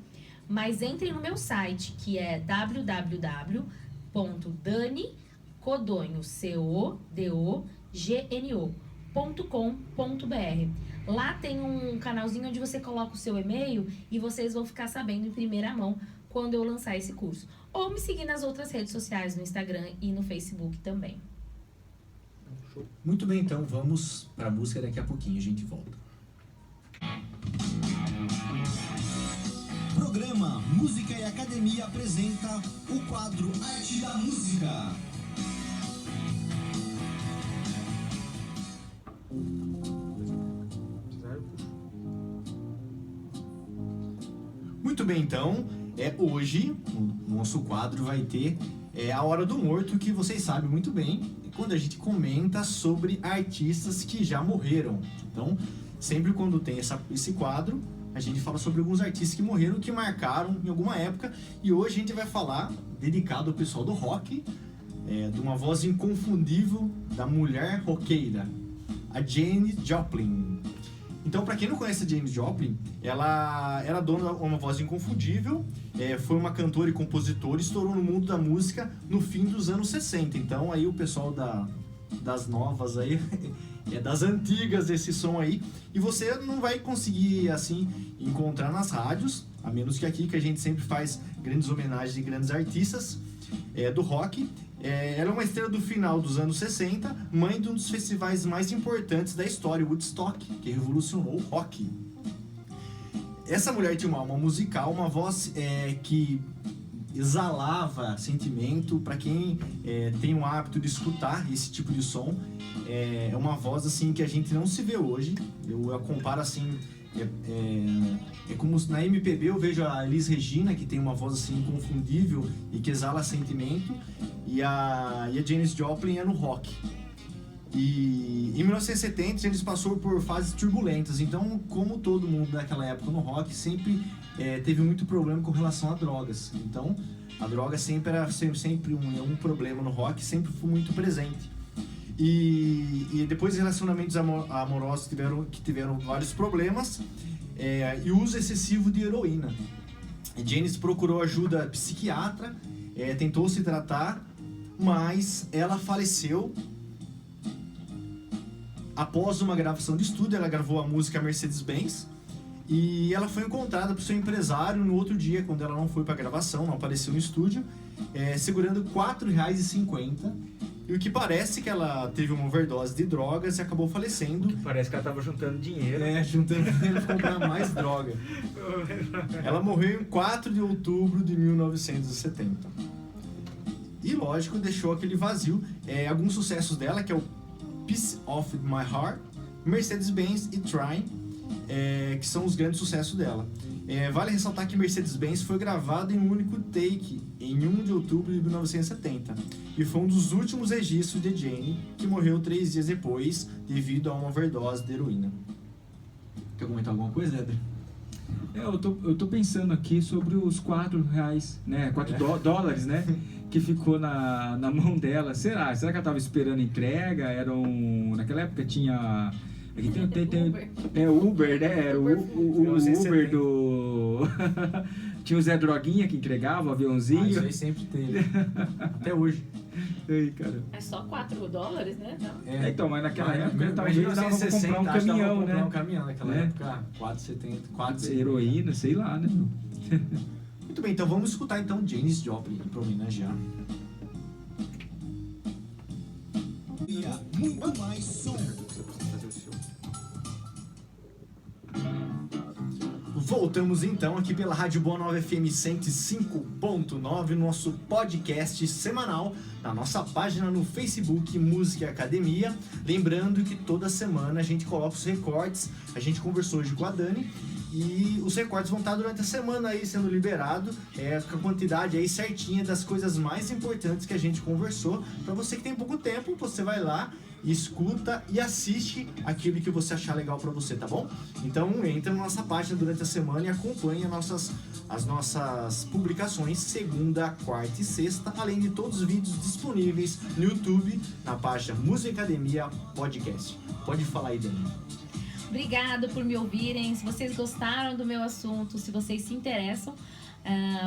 Mas entrem no meu site, que é www.danicodogno.com.br. Lá tem um canalzinho onde você coloca o seu e-mail e vocês vão ficar sabendo em primeira mão quando eu lançar esse curso. Ou me seguir nas outras redes sociais, no Instagram e no Facebook também.
Muito bem, então vamos para a música, daqui a pouquinho a gente volta.
Programa Música e Academia apresenta o quadro Arte da Música.
Muito bem, então, hoje o nosso quadro vai ter a Hora do Morto, que vocês sabem muito bem, quando a gente comenta sobre artistas que já morreram. Então, sempre quando tem esse quadro, a gente fala sobre alguns artistas que morreram, que marcaram em alguma época. E hoje a gente vai falar, dedicado ao pessoal do rock, de uma voz inconfundível da mulher roqueira, a Janis Joplin. Então, para quem não conhece a Janis Joplin, ela era dona de uma voz inconfundível, foi uma cantora e compositora, estourou no mundo da música no fim dos anos 60. Então, aí o pessoal das novas aí, das antigas desse som aí, e você não vai conseguir, assim, encontrar nas rádios, a menos que aqui, que a gente sempre faz grandes homenagens de grandes artistas do rock. Ela é uma estrela do final dos anos 60, mãe de um dos festivais mais importantes da história, Woodstock, que revolucionou o rock. Essa mulher tinha uma alma musical, uma voz que exalava sentimento. Para quem tem o hábito de escutar esse tipo de som, é uma voz assim que a gente não se vê hoje. Eu comparo assim, como na MPB eu vejo a Elis Regina, que tem uma voz assim inconfundível e que exala sentimento, e a Janis Joplin no rock. E em 1970 eles passou por fases turbulentas. Então, como todo mundo naquela época no rock, sempre teve muito problema com relação a drogas. Então, a droga sempre era um problema no rock, sempre foi muito presente. E depois de relacionamentos amorosos que tiveram vários problemas, e uso excessivo de heroína. Janice procurou ajuda psiquiatra, tentou se tratar, mas ela faleceu após uma gravação de estúdio. Ela gravou a música Mercedes-Benz e ela foi encontrada por seu empresário no outro dia, quando ela não foi para a gravação, não apareceu no estúdio, segurando R$ 4,50. E o que parece que ela teve uma overdose de drogas e acabou falecendo.
Parece que ela tava juntando dinheiro.
Juntando dinheiro para comprar mais droga. Ela morreu em 4 de outubro de 1970. E, lógico, deixou aquele vazio. Alguns sucessos dela, que é o Piece of My Heart, Mercedes-Benz e Trying, que são os grandes sucessos dela. Vale ressaltar que Mercedes-Benz foi gravado em um único take, em 1 de outubro de 1970, e foi um dos últimos registros de Jane, que morreu 3 dias depois, devido a uma overdose de heroína. Quer comentar alguma coisa, Éder?
Eu tô pensando aqui sobre os R$4, né? $4, né? Que ficou na mão dela. Será que ela tava esperando entrega? Naquela época tinha... Aqui tem Uber, né? Era o Uber do... Tinha o Zé Droguinha que entregava o aviãozinho.
Isso aí sempre teve. Até hoje.
Ei, cara.
É só $4, né? Não.
Então, mas naquela época talvez dava pra comprar um caminhão, né?
Um caminhão naquela época, R$4,70.
Heroína, sei lá, né?
Muito bem, então vamos escutar então Janis Joplin para homenagear.
Muito mais som.
Voltamos então aqui pela Rádio Boa Nova FM 105.9, nosso podcast semanal, na nossa página no Facebook Música e Academia. Lembrando que toda semana a gente coloca os recortes. A gente conversou hoje com a Dani e os recortes vão estar durante a semana aí sendo liberado, com a quantidade aí certinha das coisas mais importantes que a gente conversou. Para você que tem pouco tempo, você vai lá, escuta e assiste aquilo que você achar legal para você, tá bom? Então entra na nossa página durante a semana e acompanha as nossas publicações segunda, quarta e sexta, além de todos os vídeos disponíveis no YouTube, na página Música Academia Podcast. Pode falar aí, Dani.
Obrigado por me ouvirem. Se vocês gostaram do meu assunto, se vocês se interessam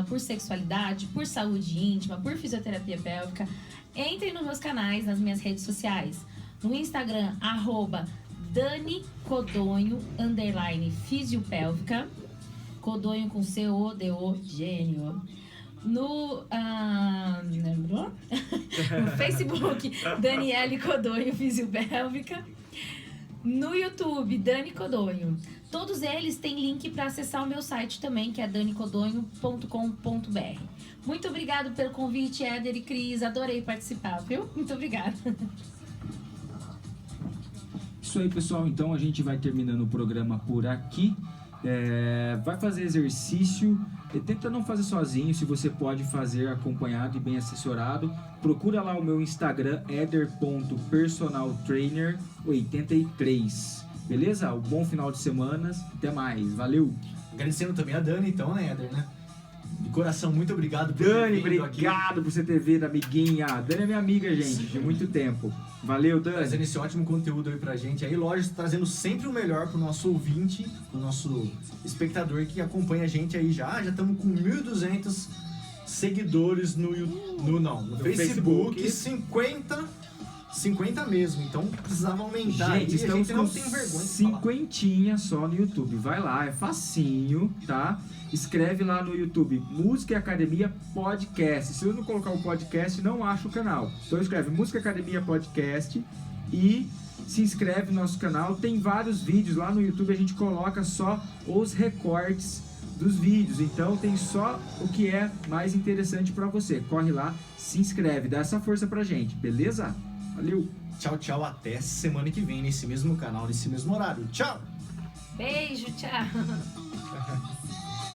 por sexualidade, por saúde íntima, por fisioterapia pélvica, entrem nos meus canais, nas minhas redes sociais. No Instagram, @DaniCodonho _fisiopélvica, Codonho com C-O-D-O-G-N-O. No Facebook, Daniele Codonho Fisiopélvica. No YouTube, Dani Codonho. Todos eles têm link para acessar o meu site também, que é danicodonho.com.br. Muito obrigado pelo convite, Éder e Cris. Adorei participar, viu? Muito obrigada.
Isso aí, pessoal. Então a gente vai terminando o programa por aqui. Vai fazer exercício. Tenta não fazer sozinho. Se você pode fazer acompanhado e bem assessorado, procura lá o meu Instagram, eder.personaltrainer83. Beleza? Um bom final de semana. Até mais. Valeu!
Agradecendo também a Dani, então, né, Éder, né? De coração, muito obrigado por
Dani,
ter vindo
obrigado
aqui.
por você ter vindo, amiguinha. A Dani é minha amiga, gente, de muito tempo. Valeu, Dani.
Trazendo esse ótimo conteúdo aí pra gente. Aí, lógico, trazendo sempre o melhor pro nosso ouvinte, pro nosso espectador que acompanha a gente aí já. Já estamos com 1.200 seguidores no Facebook. 50 mesmo, então precisava aumentar.
Gente,
e a gente não
com
tem vergonha de falar.
50 só no YouTube. Vai lá, é facinho, tá? Escreve lá no YouTube Música e Academia Podcast. Se eu não colocar o podcast, não acha o canal. Então escreve Música e Academia Podcast e se inscreve no nosso canal. Tem vários vídeos lá no YouTube, a gente coloca só os recortes dos vídeos. Então tem só o que é mais interessante pra você. Corre lá, se inscreve, dá essa força pra gente, beleza? Valeu!
Tchau, tchau. Até semana que vem, nesse mesmo canal, nesse mesmo horário. Tchau!
Beijo, tchau.